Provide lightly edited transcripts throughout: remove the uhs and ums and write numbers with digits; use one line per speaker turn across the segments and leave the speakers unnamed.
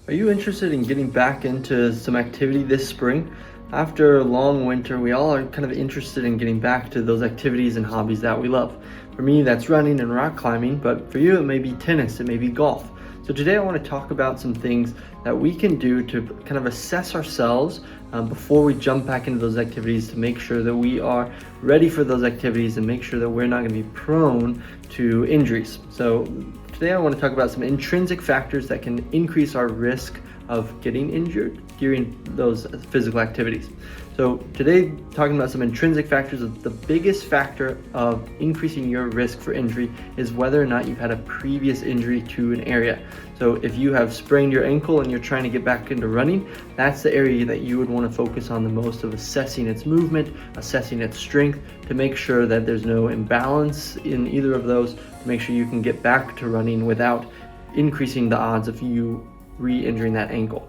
Are you interested in getting back into some activity this spring? After a long winter, we all are kind of interested in getting back to those activities and hobbies that we love. For me, that's running and rock climbing, but for you, it may be tennis, it may be golf. So today I want to talk about some things that we can do to kind of assess ourselves before we jump back into those activities to make sure that we are ready for those activities and make sure that we're not going to be prone to injuries. So today I want to talk about some intrinsic factors that can increase our risk of getting injured during those physical activities. So today, talking about some intrinsic factors, the biggest factor of increasing your risk for injury is whether or not you've had a previous injury to an area. So if you have sprained your ankle and you're trying to get back into running, that's the area that you would want to focus on the most, of assessing its movement, assessing its strength, to make sure that there's no imbalance in either of those, to make sure you can get back to running without increasing the odds of you re-injuring that ankle.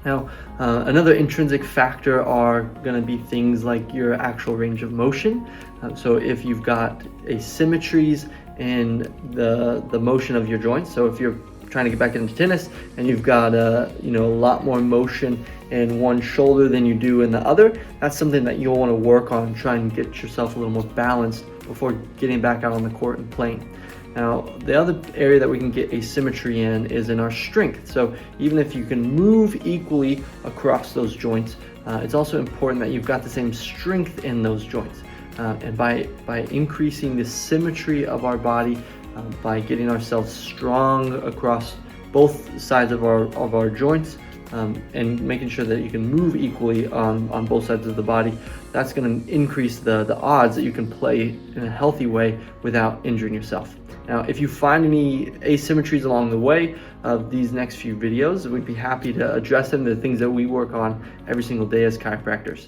Now, another intrinsic factor are going to be things like your actual range of motion. So if you've got asymmetries in the motion of your joints, so if you're trying to get back into tennis and you've got a lot more motion in one shoulder than you do in the other, that's something that you'll want to work on, try and get yourself a little more balanced before getting back out on the court and playing. Now, the other area that we can get asymmetry in is in our strength. So even if you can move equally across those joints, it's also important that you've got the same strength in those joints. And by increasing the symmetry of our body, by getting ourselves strong across both sides of our joints, and making sure that you can move equally on both sides of the body, that's going to increase the odds that you can play in a healthy way without injuring yourself. Now, if you find any asymmetries along the way of these next few videos, we'd be happy to address them. They're things that we work on every single day as chiropractors.